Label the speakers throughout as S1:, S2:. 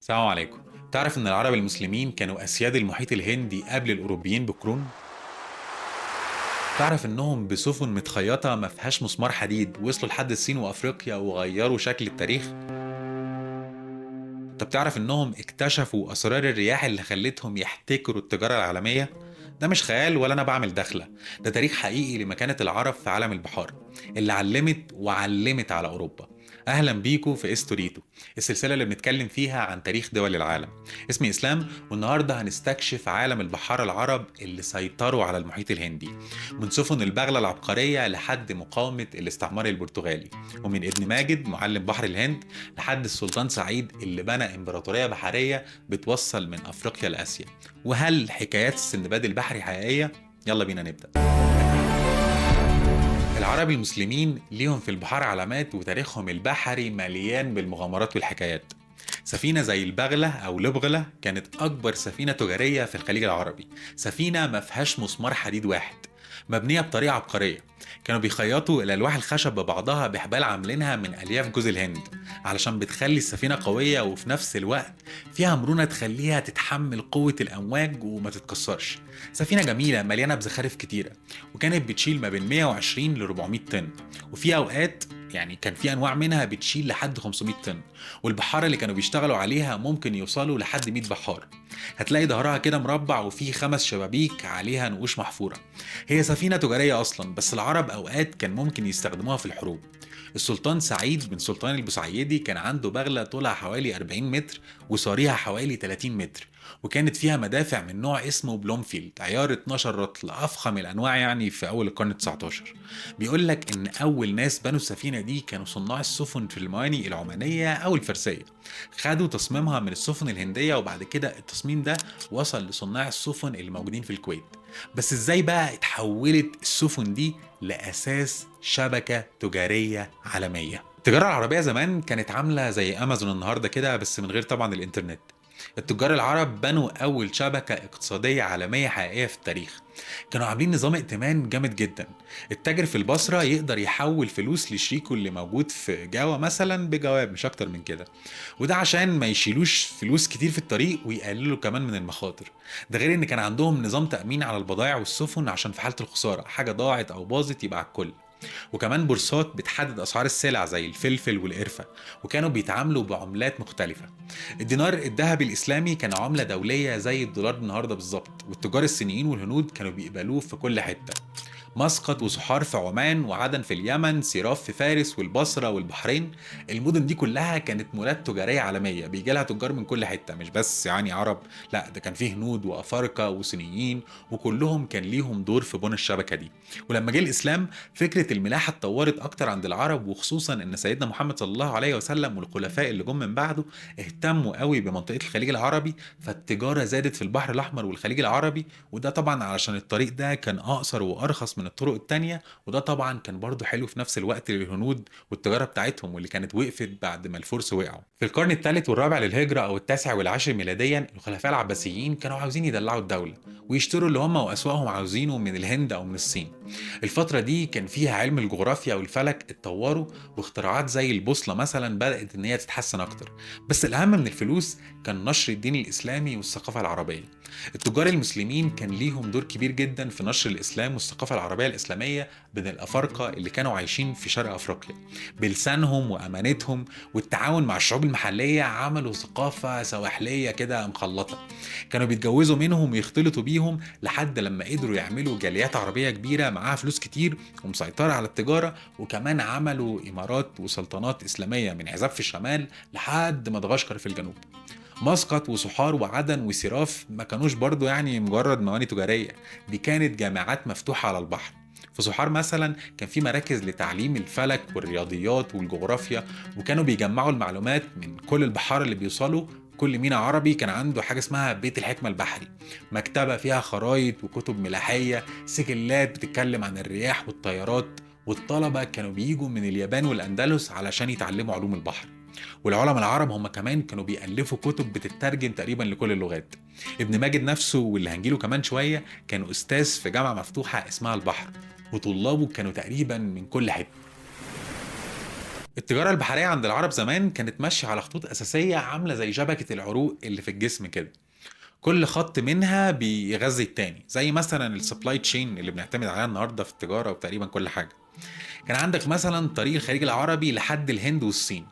S1: السلام عليكم. تعرف ان العرب المسلمين كانوا اسياد المحيط الهندي قبل الاوروبيين بقرون؟ تعرف انهم بسفن متخيطه ما فيهاش مسمار حديد وصلوا لحد الصين وافريقيا وغيروا شكل التاريخ؟ طب تعرف انهم اكتشفوا اسرار الرياح اللي خلتهم يحتكروا التجاره العالميه؟ ده مش خيال ولا انا بعمل دخله، ده تاريخ حقيقي لمكانه العرب في عالم البحار اللي علمت على اوروبا. اهلا بيكم في استوريتو، السلسله اللي بنتكلم فيها عن تاريخ دول العالم. اسمي اسلام، والنهارده هنستكشف عالم البحار العرب اللي سيطروا على المحيط الهندي، من سفن البغله العبقريه لحد مقاومه الاستعمار البرتغالي، ومن ابن ماجد معلم بحر الهند لحد السلطان سعيد اللي بنى امبراطوريه بحريه بتوصل من افريقيا لاسيا. وهل حكايات السندباد البحري حقيقيه؟ يلا بينا نبدا. العرب المسلمين ليهم في البحار علامات، وتاريخهم البحري مليان بالمغامرات والحكايات. سفينة زي البغلة أو لبغلة كانت أكبر سفينة تجارية في الخليج العربي، سفينة ما فيهاش مسمار حديد واحد، مبنية بطريقة عبقرية. كانوا بيخيطوا الألواح الخشب ببعضها بحبال عاملينها من ألياف جوز الهند، علشان بتخلي السفينة قوية وفي نفس الوقت فيها مرونة تخليها تتحمل قوة الأمواج وما تتكسرش. سفينة جميلة مليانة بزخارف كتيرة، وكانت بتشيل ما بين 120 ل 400 طن، وفي أوقات يعني كان في انواع منها بتشيل لحد 500 طن، والبحاره اللي كانوا بيشتغلوا عليها ممكن يوصلوا لحد 100 بحار. هتلاقي ظهرها كده مربع وفيه 5 شبابيك عليها نقوش محفوره. هي سفينه تجاريه اصلا، بس العرب اوقات كان ممكن يستخدموها في الحروب. السلطان سعيد بن سلطان البوسعيدي كان عنده بغله طولها حوالي 40 متر وصاريها حوالي 30 متر، وكانت فيها مدافع من نوع اسمه بلومفيلد عيار 12 رطل، افخم الانواع يعني في اول القرن 19. بيقول لك ان اول ناس بنوا السفينه دي كانوا صناع السفن في الموانئ العمانيه او الفارسيه. خدوا تصميمها من السفن الهنديه، وبعد كده التصميم ده وصل لصناع السفن اللي موجودين في الكويت. بس ازاي بقى اتحولت السفن دي لاساس شبكه تجاريه عالميه؟ التجاره العربيه زمان كانت عامله زي امازون النهارده كده، بس من غير طبعا الانترنت. التجار العرب بنوا أول شبكة اقتصادية عالمية حقيقية في التاريخ. كانوا عاملين نظام ائتمان جامد جدا. التاجر في البصرة يقدر يحول فلوس لشريكه اللي موجود في جاوة مثلا بجواب، مش أكتر من كده، وده عشان ما يشيلوش فلوس كتير في الطريق ويقللوا كمان من المخاطر. ده غير إن كان عندهم نظام تأمين على البضائع والسفن، عشان في حالة الخسارة حاجة ضاعت أو باظت يبقى على الكل. وكمان بورصات بتحدد أسعار السلع زي الفلفل والقرفة، وكانوا بيتعاملوا بعملات مختلفة. الدينار الذهبي الإسلامي كان عملة دولية زي الدولار النهاردة بالظبط، والتجار الصينيين والهنود كانوا بيقبلوه في كل حتة. مسقط وسحار في عمان، وعدن في اليمن، سيراف في فارس والبصرة والبحرين. المدن دي كلها كانت مولات تجارية عالمية بيجي لها تجار من كل حتة، مش بس يعني عرب، لا ده كان فيه هنود وأفارقة وصينيين، وكلهم كان ليهم دور في بناء الشبكة دي. ولما جه الإسلام فكرة الملاحة اتطورت أكتر عند العرب، وخصوصا إن سيدنا محمد صلى الله عليه وسلم والخلفاء اللي جم من بعده اهتموا قوي بمنطقة الخليج العربي، فالتجارة زادت في البحر الأحمر والخليج العربي. وده طبعا علشان الطريق ده كان أقصر وأرخص من الطرق التانية، وده طبعا كان برضه حلو في نفس الوقت للهنود والتجارة بتاعتهم، واللي كانت وقفت بعد ما الفرس وقعوا. في القرن الثالث والرابع للهجرة أو التاسع والعاشر ميلاديا، الخلفاء العباسيين كانوا عاوزين يدلعوا الدولة ويشتروا اللي هم وأسواقهم عاوزينه من الهند أو من الصين. الفترة دي كان فيها علم الجغرافيا والفلك اتطوروا، واختراعات زي البوصلة مثلا بدأت إن هي تتحسن أكتر. بس الأهم من الفلوس كان نشر الدين الإسلامي والثقافة العربية. التجار المسلمين كان ليهم دور كبير جدا في نشر الإسلام والثقافة العربية الإسلامية بين الأفارقة اللي كانوا عايشين في شرق أفريقيا. بلسانهم وأمانتهم والتعاون مع الشعوب المحلية عملوا ثقافة سواحلية كده مخلطة. كانوا بيتجوزوا منهم ويختلطوا بيهم لحد لما قدروا يعملوا جاليات عربية كبيرة معاها فلوس كتير ومسيطرة على التجارة، وكمان عملوا إمارات وسلطنات إسلامية من عزاب في الشمال لحد مدغشقر في الجنوب. مسقط وسحار وعدن وسراف ما كانوش برضو يعني مجرد موانئ تجارية، دي كانت جامعات مفتوحة على البحر. في سحار مثلا كان في مراكز لتعليم الفلك والرياضيات والجغرافيا، وكانوا بيجمعوا المعلومات من كل البحار اللي بيوصلوا. كل ميناء عربي كان عنده حاجة اسمها بيت الحكمة البحري، مكتبة فيها خرايط وكتب ملاحية، سجلات بتتكلم عن الرياح والطيارات. والطلبة كانوا بيجوا من اليابان والأندلس علشان يتعلموا علوم البحر. والعلماء العرب هم كمان كانوا بيألفوا كتب بتترجم تقريبا لكل اللغات. ابن ماجد نفسه واللي هنجيله كمان شوية كان أستاذ في جامعة مفتوحة اسمها البحر، وطلابه كانوا تقريبا من كل حتة. التجارة البحرية عند العرب زمان كانت ماشية على خطوط أساسية عاملة زي شبكة العروق اللي في الجسم كده. كل خط منها بيغذي التاني، زي مثلا السبلاي تشين اللي بنعتمد عليها النهارده في التجارة وتقريبا كل حاجة. كان عندك مثلا طريق الخليج العربي لحد الهند والصين،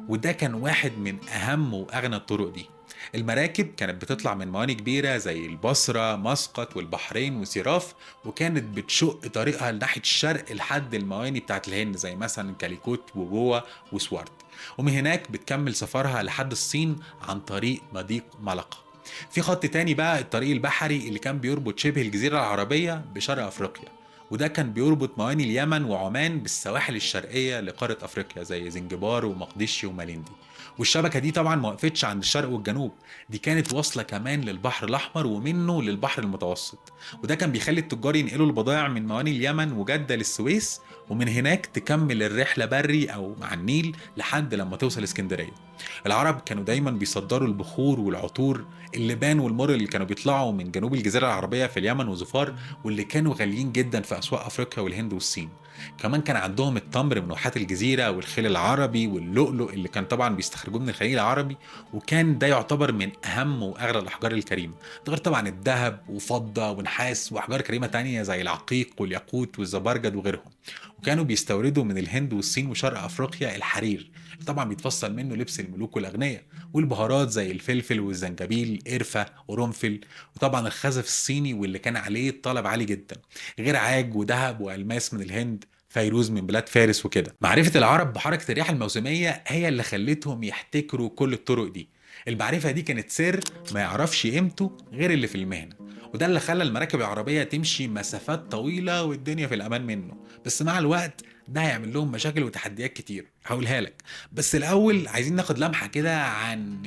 S1: وده كان واحد من أهم وأغنى الطرق دي. المراكب كانت بتطلع من موانئ كبيرة زي البصرة، مسقط والبحرين وسيراف، وكانت بتشق طريقها ناحية الشرق لحد الموانئ بتاعت الهند زي مثلا كاليكوت وجوه وسوارت. ومن هناك بتكمل سفرها لحد الصين عن طريق مضيق ملقا. في خط تاني بقى الطريق البحري اللي كان بيربط شبه الجزيرة العربية بشرق أفريقيا، وده كان بيربط موانئ اليمن وعمان بالسواحل الشرقية لقارة أفريقيا زي زنجبار ومقديشي وماليندي. والشبكة دي طبعا ما وقفتش عند الشرق والجنوب، دي كانت واصلة كمان للبحر الأحمر ومنه للبحر المتوسط. وده كان بيخلي التجار ينقلوا البضائع من موانئ اليمن وجدة للسويس، ومن هناك تكمل الرحلة بري أو مع النيل لحد لما توصل اسكندرية. العرب كانوا دايما بيصدروا البخور والعطور، اللبان والمر اللي كانوا بيطلعوا من جنوب الجزيرة العربية في اليمن وظفار، واللي كانوا غاليين جدا في أسواق أفريقيا والهند والصين. كمان كان عندهم التمر من واحات الجزيرة والخيل العربي واللؤلؤ اللي كان طبعا بيستخرجوه من الخليج العربي، وكان ده يعتبر من أهم وأغلى الأحجار الكريمة. ده غير طبعا الذهب وفضة ونحاس وأحجار كريمة تانية زي العقيق والياقوت والزبرجد وغيرهم. وكانوا بيستوردوا من الهند والصين وشرق أفريقيا الحرير، طبعا بيتفصل منه لبس الملوك والأغنياء، والبهارات زي الفلفل والزنجبيل، قرفة وقرنفل، وطبعا الخزف الصيني واللي كان عليه طلب عالي جدا، غير عاج وذهب والماس من الهند، فيروز من بلاد فارس وكده. معرفة العرب بحركة الرياح الموسمية هي اللي خلتهم يحتكروا كل الطرق دي. المعرفة دي كانت سر ما يعرفش قيمته غير اللي في المهنة، وده اللي خلى المراكب العربية تمشي مسافات طويلة والدنيا في الأمان منه. بس مع الوقت ده هيعمل لهم مشاكل وتحديات كتير هقولها لك. بس الأول عايزين ناخد لمحة كده عن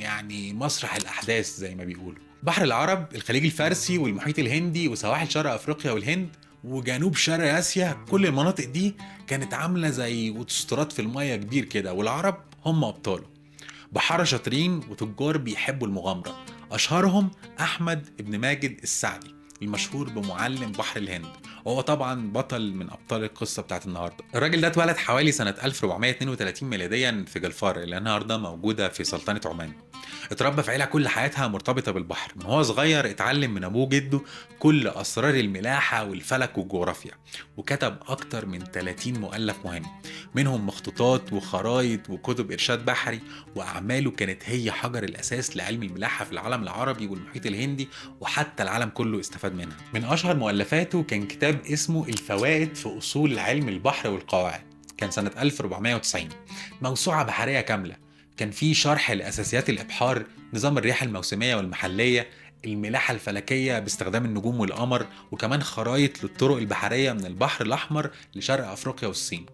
S1: مسرح الأحداث زي ما بيقولوا. بحر العرب، الخليج الفارسي والمحيط الهندي وسواحل شرق أفريقيا والهند وجنوب شرق آسيا، كل المناطق دي كانت عاملة زي وتسترات في المية كبير كده، والعرب هم أبطاله. بحارة شاطرين وتجار بيحبوا المغامرة، أشهرهم أحمد بن ماجد السعدي المشهور بمعلم بحر الهند، وهو طبعا بطل من أبطال القصة بتاعت النهاردة. الراجل ده اتولد حوالي سنة 1432 ميلاديا في جلفار اللي النهاردة موجودة في سلطنة عمان. اتربى في عيلة كل حياتها مرتبطة بالبحر، من هو صغير اتعلم من أبوه جده كل أسرار الملاحة والفلك والجغرافيا، وكتب أكتر من 30 مؤلف مهم، منهم مخطوطات وخرايط وكتب إرشاد بحري. وأعماله كانت هي حجر الأساس لعلم الملاحة في العالم العربي والمحيط الهندي، وحتى العالم كله استفاد منها. من أشهر مؤلفاته كان كتاب اسمه الفوائد في أصول علم البحر والقواعد، كان سنة 1490، موسوعة بحرية كاملة. كان فيه شرح لأساسيات الإبحار، نظام الرياح الموسمية والمحلية، الملاحة الفلكية باستخدام النجوم والقمر، وكمان خرايط للطرق البحرية من البحر الأحمر لشرق أفريقيا والصين.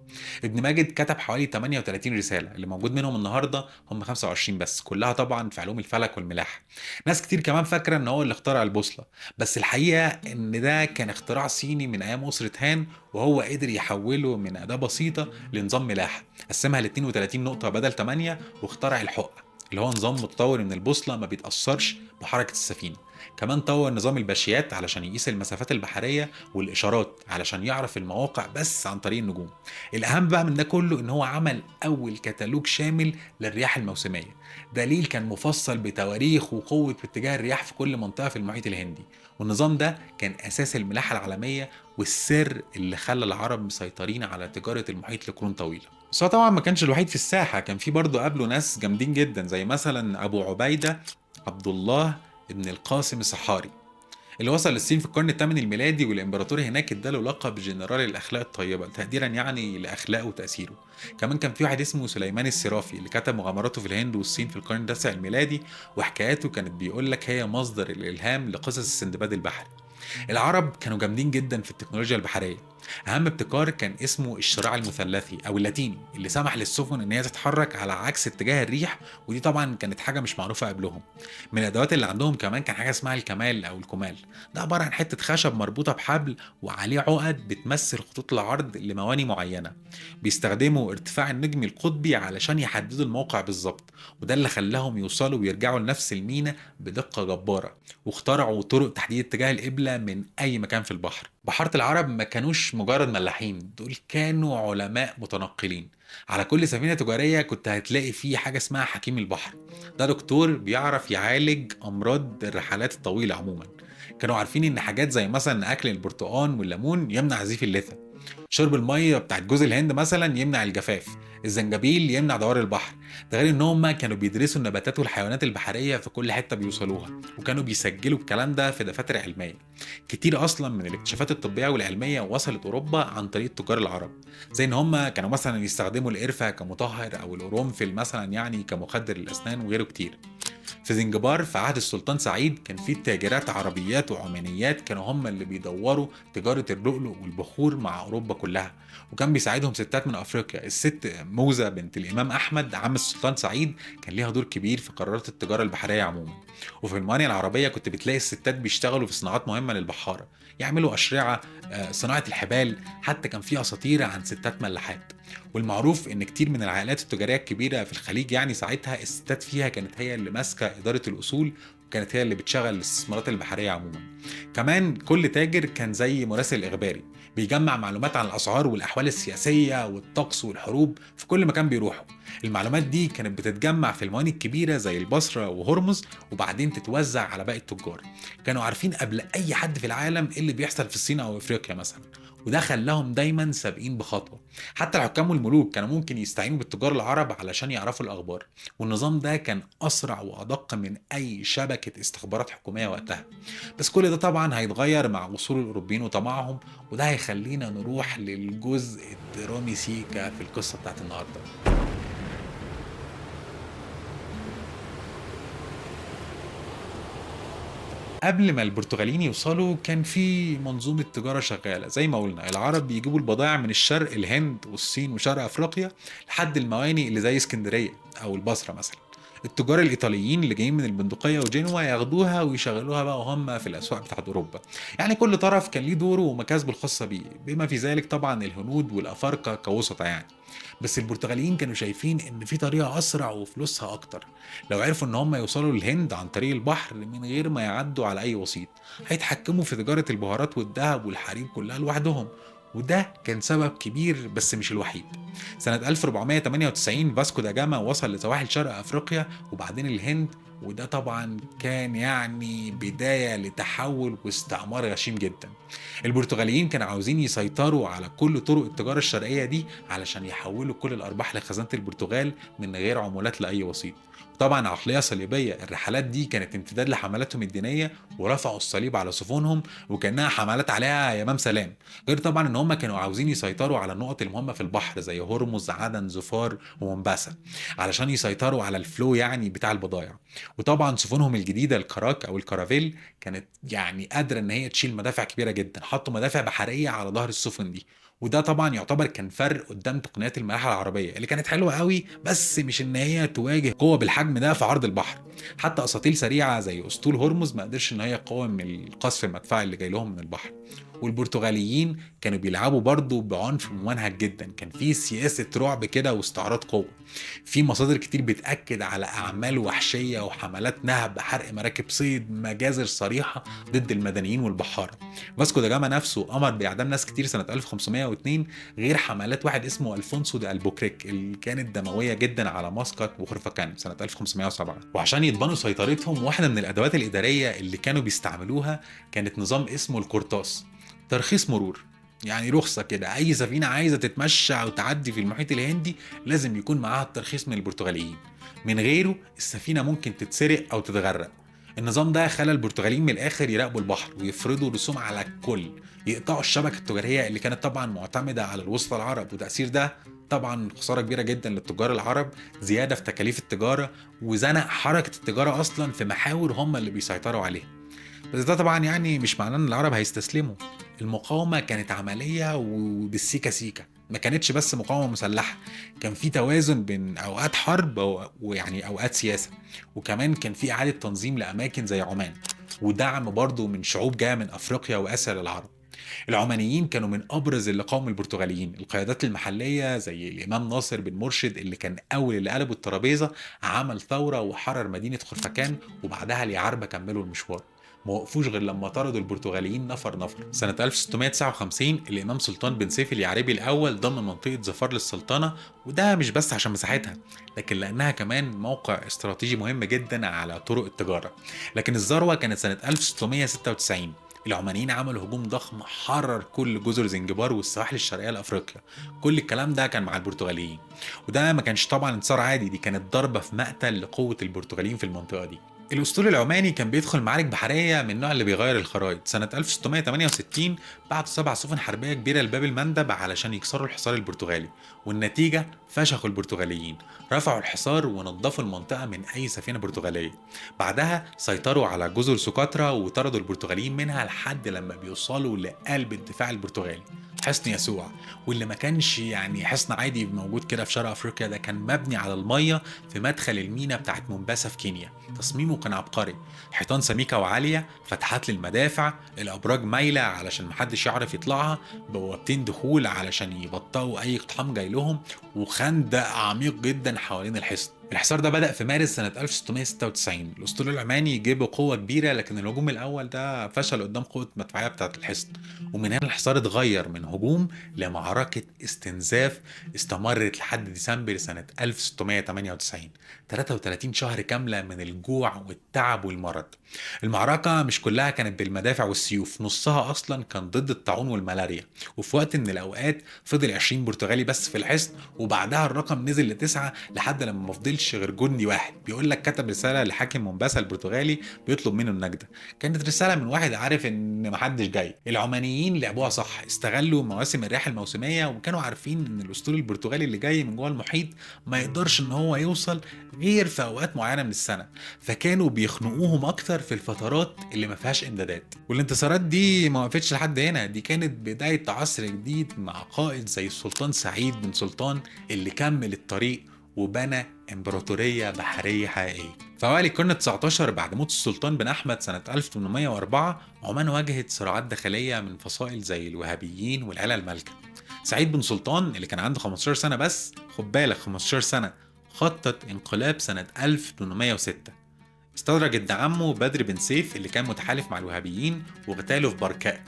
S1: ابن ماجد كتب حوالي 38 رسالة، اللي موجود منهم النهاردة هم 25 بس، كلها طبعا في علوم الفلك والملاحة. ناس كتير كمان فاكرة ان هو اللي اخترع البوصلة، بس الحقيقة ان ده كان اختراع صيني من ايام أسرة هان، وهو قدر يحوله من أداة بسيطة لنظام ملاحة، قسمها ل 32 نقطة بدل 8، واخترع الحقة اللي هو نظام متطور ان البوصلة ما بيتأثرش بحركة السفينة. كمان طور نظام الباشيات علشان يقيس المسافات البحرية، والإشارات علشان يعرف المواقع بس عن طريق النجوم. الأهم بقى من ده كله إن هو عمل أول كتالوج شامل للرياح الموسمية، دليل كان مفصل بتواريخ وقوة واتجاه الرياح في كل منطقة في المحيط الهندي. والنظام ده كان أساس الملاحة العالمية، والسر اللي خلى العرب مسيطرين على تجارة المحيط لقرون طويلة. بس هو طبعا ما كانش الوحيد في الساحة، كان في برضه قبله ناس جامدين جدا زي مثلا أبو عبيدة عبد الله ابن القاسم الصحاري، اللي وصل للصين في القرن الثامن الميلادي، والامبراطور هناك اداله لقب جنرال الاخلاق الطيبه تقديرا لاخلاقه وتاثيره. كمان كان في واحد اسمه سليمان السرافي اللي كتب مغامراته في الهند والصين في القرن التاسع الميلادي، وحكاياته كانت بيقول لك هي مصدر الالهام لقصص السندباد البحري. العرب كانوا جامدين جدا في التكنولوجيا البحريه. اهم ابتكار كان اسمه الشراع المثلثي او اللاتيني، اللي سمح للسفن ان هي تتحرك على عكس اتجاه الريح، ودي طبعا كانت حاجه مش معروفه قبلهم. من الادوات اللي عندهم كمان كان حاجه اسمها الكمال او الكمال، ده عباره عن حته خشب مربوطه بحبل وعليه عقد بتمثل خطوط العرض لمواني معينه. بيستخدموا ارتفاع النجم القطبي علشان يحددوا الموقع بالظبط، وده اللي خلاهم يوصلوا ويرجعوا لنفس المينا بدقه جباره. واخترعوا طرق تحديد اتجاه القبله من اي مكان في البحر. بحارة العرب ما كانوش مجرد ملاحين، دول كانوا علماء متنقلين، على كل سفينة تجارية كنت هتلاقي فيه حاجة اسمها حكيم البحر. ده دكتور بيعرف يعالج أمراض الرحلات الطويلة عموما. كانوا عارفين إن حاجات زي مثلا أكل البرتقال والليمون يمنع زيف اللثة، شرب المية بتاعت جوز الهند مثلا يمنع الجفاف، الزنجبيل يمنع دوار البحر. ده غير ان هم كانوا بيدرسوا النباتات والحيوانات البحريه في كل حته بيوصلوها، وكانوا بيسجلوا الكلام ده في دفاتر علميه. كتير اصلا من الاكتشافات الطبيه والعلميه وصلت اوروبا عن طريق التجار العرب، زي ان هم كانوا مثلا يستخدموا القرفه كمطهر او القرنفل مثلا يعني كمخدر للاسنان وغيره كتير. في زنجبار في عهد السلطان سعيد كان في تاجرات عربيات وعمانيات كانوا هم اللي بيدوروا تجارة اللؤلؤ والبخور مع أوروبا كلها، وكان بيساعدهم ستات من أفريقيا. الست موزة بنت الإمام أحمد عم السلطان سعيد كان ليها دور كبير في قرارات التجارة البحرية عموما. وفي المانيا العربية كنت بتلاقي الستات بيشتغلوا في صناعات مهمة للبحارة، يعملوا أشرعة، صناعة الحبال، حتى كان في أساطير عن ستات ملاحات. والمعروف ان كتير من العائلات التجاريه الكبيره في الخليج يعني ساعتها الستات فيها كانت هي اللي ماسكه اداره الاصول، وكانت هي اللي بتشغل الاستثمارات البحريه عموما. كمان كل تاجر كان زي مراسل اخباري، بيجمع معلومات عن الاسعار والاحوال السياسيه والطقس والحروب في كل مكان بيروحوا. المعلومات دي كانت بتتجمع في الموانئ الكبيره زي البصره وهرمز، وبعدين تتوزع على باقي التجار. كانوا عارفين قبل اي حد في العالم ايه اللي بيحصل في الصين او افريقيا مثلا، وده خلاهم دايما سابقين بخطوه. حتى الحكام والملوك كانوا ممكن يستعينوا بالتجار العرب علشان يعرفوا الأخبار، والنظام ده كان أسرع وأدق من أي شبكة استخبارات حكومية وقتها. بس كل ده طبعا هيتغير مع وصول الأوروبيين وطمعهم، وده هيخلينا نروح للجزء الدرامي سيكا في القصة بتاعت النهاردة. قبل ما البرتغاليين يوصلوا كان في منظومة تجارة شغالة، زي ما قلنا العرب بيجيبوا البضائع من الشرق، الهند والصين وشرق أفريقيا، لحد الموانئ اللي زي اسكندرية أو البصرة مثلا. التجار الإيطاليين اللي جايين من البندقية وجنوة ياخدوها ويشغلوها بقى هم في الأسواق بتاعت أوروبا. يعني كل طرف كان ليه دوره ومكاسبه الخاصة بيه، بما في ذلك طبعا الهنود والأفارقة كوسطة يعني. بس البرتغاليين كانوا شايفين إن في طريقة أسرع وفلوسها أكتر. لو عرفوا ان هم يوصلوا للهند عن طريق البحر من غير ما يعدوا على اي وسيط، هيتحكموا في تجارة البهارات والذهب والحرير كلها لوحدهم. وده كان سبب كبير بس مش الوحيد. سنة 1498 فاسكو دا جاما وصل لسواحل شرق افريقيا وبعدين الهند، وده طبعا كان يعني بداية لتحول واستعمار غشيم جدا. البرتغاليين كانوا عاوزين يسيطروا على كل طرق التجارة الشرقية دي علشان يحولوا كل الأرباح لخزانة البرتغال من غير عمولات لأي وسيط. طبعا عقلية صليبية، الرحلات دي كانت امتداد لحملاتهم الدينية، ورفعوا الصليب على سفنهم وكأنها حملات عليها يمام سلام. غير طبعا ان هم كانوا عاوزين يسيطروا على النقط المهمة في البحر زي هرمز، عدن، زفار ومومباسا، علشان يسيطروا على الفلو يعني بتاع البضائع. وطبعا سفنهم الجديدة الكراك او الكارافيل كانت يعني قادرة ان هي تشيل مدافع كبيرة جدا، حطوا مدافع بحرية على ظهر السفن دي. وده طبعا يعتبر كان فرق قدام تقنيات الملاحه العربيه اللي كانت حلوه قوي، بس مش ان هي تواجه قوه بالحجم ده في عرض البحر. حتى اساطيل سريعه زي اسطول هرمز ما قدرش ان هي تقاوم القصف المدفعي اللي جاي لهم من البحر. والبرتغاليين كانوا بيلعبوا برضه بعنف ممنهج جدا، كان في سياسه رعب كده واستعراض قوه. في مصادر كتير بتاكد على اعمال وحشيه وحملات نهب، حرق مراكب صيد، مجازر صريحه ضد المدنيين والبحاره. فاسكو دا جاما نفسه امر باعدام ناس كتير سنه 1502، غير حملات واحد اسمه الفونسو دي البوكريك اللي كانت دمويه جدا على مسقط وخرفكان سنه 1507. وعشان يضمنوا سيطرتهم، واحده من الادوات الاداريه اللي كانوا بيستعملوها كانت نظام اسمه القرطاس، ترخيص مرور. يعني رخصة كده، أي سفينة عايزة تتمشى أو تعدي في المحيط الهندي لازم يكون معاها الترخيص من البرتغاليين، من غيره السفينة ممكن تتسرق أو تتغرق. النظام ده خلى البرتغاليين من الآخر يراقبوا البحر ويفرضوا رسوم على الكل، يقطعوا الشبكة التجارية اللي كانت طبعا معتمدة على الوسطى العرب. وتأثير ده طبعا خسارة كبيرة جدا للتجار العرب، زيادة في تكاليف التجارة، وزنق حركة التجارة أصلا في محاور هم اللي بيسيطروا عليها. بس ده طبعا يعني مش معناه ان العرب هيستسلموا. المقاومة كانت عملية وبالسيكا سيكا، ما كانتش بس مقاومة مسلحة، كان في توازن بين اوقات حرب ويعني اوقات سياسة. وكمان كان في اعادة تنظيم لاماكن زي عمان، ودعم برضو من شعوب جاية من افريقيا واسيا للعرب. العمانيين كانوا من ابرز اللي قاوموا البرتغاليين، القيادات المحلية زي الامام ناصر بن مرشد اللي كان اول اللي قلبوا الترابيزة، عمل ثورة وحرر مدينة خرفكان، وبعدها اليعربة كملوا المشوار. ما وقفوش غير لما طردوا البرتغاليين نفر نفر. سنة 1659 الإمام سلطان بن سيف اليعربي الأول ضم منطقة ظفار للسلطنة، وده مش بس عشان مساحتها لكن لأنها كمان موقع استراتيجي مهم جدا على طرق التجارة. لكن الذروة كانت سنة 1696. العمانيين عملوا هجوم ضخم حرر كل جزر زنجبار والسواحل الشرقية لأفريقيا. كل الكلام ده كان مع البرتغاليين، وده ما كانش طبعا انتصار عادي، دي كانت ضربة في مقتل لقوة البرتغاليين في المنطقة دي. الاسطول العماني كان بيدخل معارك بحريه من النوع اللي بيغير الخرايط. سنه 1668 بعتوا 7 سفن حربيه كبيره لباب المندب علشان يكسروا الحصار البرتغالي، والنتيجه فشخوا البرتغاليين، رفعوا الحصار ونظفوا المنطقه من اي سفينه برتغاليه. بعدها سيطروا على جزر سقطرى وطردوا البرتغاليين منها لحد لما بيوصلوا لقلب الدفاع البرتغالي، حصن يسوع. واللي ما كانش يعني حصن عادي موجود كده في شرق افريقيا، ده كان مبني على الميه في مدخل المينا بتاعت مومباسا في كينيا. تصميمه كان عبقري، حيطان سميكه وعاليه، فتحات للمدافع، الابراج مايله علشان محدش يعرف يطلعها، بوابتين دخول علشان يبطئوا اي اقتحام جاي لهم، وخندق عميق جدا حوالين الحصن. الحصار ده بدأ في مارس سنة 1696. الأسطول العماني جه بقوة كبيرة، لكن الهجوم الأول ده فشل قدام قوة المدفعية بتاعة الحصن، ومن هنا الحصار اتغير من هجوم لمعركة استنزاف استمرت لحد ديسمبر سنة 1698. 33 شهر كاملة من الجوع والتعب والمرض. المعركة مش كلها كانت بالمدافع والسيوف، نصها أصلا كان ضد الطاعون والملاريا. وفي وقت من الأوقات فضل 20 برتغالي بس في الحصن، وبعدها الرقم نزل ل9 لحد لما ما فضلش غير جندي واحد بيقول لك كتب رسالة لحاكم مومباسا البرتغالي بيطلب منه النجدة. كانت رسالة من واحد عارف إن محدش جاي. العمانيين لعبوها صح، استغلوا مواسم الرياح الموسمية وكانوا عارفين إن الأسطول البرتغالي اللي جاي من جوه المحيط ما يقدرش إن هو يوصل غير في أوقات معينة من السنة، فكانوا بيخنقوهم أكتر في الفترات اللي ما فيهاش إمدادات. والانتصارات دي ما وقفتش لحد هنا، دي كانت بداية عصر جديد مع قائد زي السلطان سعيد بن سلطان اللي كمل الطريق وبنى امبراطورية بحرية حقيقية. في أوائل القرن ال19 بعد موت السلطان بن أحمد سنة 1804 عمان واجهت صراعات داخلية من فصائل زي الوهابيين والعيلة المالكة. سعيد بن سلطان اللي كان عنده 15 سنة بس، خد بالك 15 سنة، خطط انقلاب سنة 1806. استدرج ابن عمه بدر بن سيف اللي كان متحالف مع الوهابيين واغتاله في بركاء،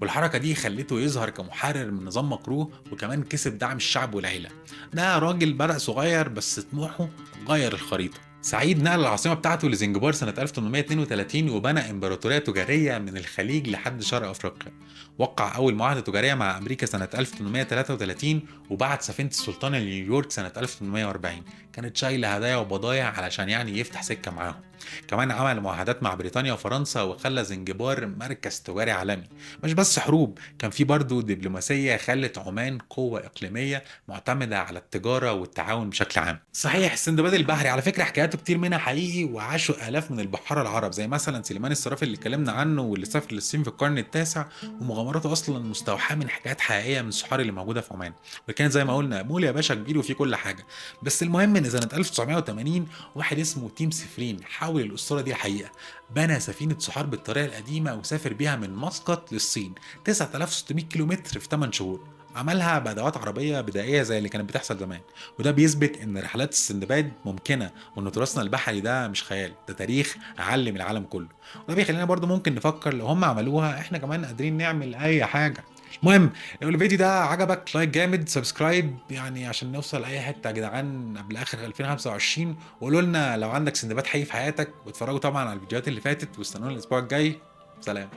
S1: والحركة دي خلته يظهر كمحرر من نظام مكروه، وكمان كسب دعم الشعب والعيلة. ده راجل بدأ صغير بس طموحه غير الخريطة. سعيد نقل العاصمة بتاعته لزنجبار سنة 1832 وبنى إمبراطورية تجارية من الخليج لحد شرق أفريقيا. وقع أول معاهدة تجارية مع أمريكا سنة 1833 وبعت سفينة السلطان لنيويورك سنة 1840، كانت شايلة هدايا وبضايع علشان يعني يفتح سكة معاهم. كمان عمل معاهدات مع بريطانيا وفرنسا وخلى زنجبار مركز تجاري عالمي. مش بس حروب، كان في برضه دبلوماسية خلت عمان قوة إقليمية معتمدة على التجارة والتعاون بشكل عام. صحيح السندباد البحري على فكرة حكاياته كتير منها حقيقي، وعاشوا آلاف من البحارة العرب زي مثلا سليمان الصرافي اللي اتكلمنا عنه واللي سافر للصين في القرن التاسع، ومغامراته أصلا مستوحاة من حكايات حقيقية من الصحاري اللي موجودة في عمان. وكان زي ما قلنا مول يا باشا كبير وفيه كل حاجة. بس المهم إن سنة 1980 واحد اسمه تيم سفرين حول الأسطورة دي الحقيقة، بنى سفينة صحار بالطريقة القديمة وسافر بيها من مسقط للصين 9600 كيلومتر في 8 شهور. عملها بأدوات عربية بدائية زي اللي كانت بتحصل زمان، وده بيثبت إن رحلات السندباد ممكنة، وإن تراثنا البحري ده مش خيال، ده تاريخ علم العالم كله. وده بيخلينا برضو ممكن نفكر لو هم عملوها إحنا كمان قادرين نعمل أي حاجة. المهم لو الفيديو ده عجبك لايك جامد، سبسكرايب يعني عشان نوصل اي حته يا جدعان قبل اخر 2025، وقولوا لنا لو عندك سندباد حقيقي في حياتك، واتفرجوا طبعا على الفيديوهات اللي فاتت، واستنونا الاسبوع الجاي. سلام.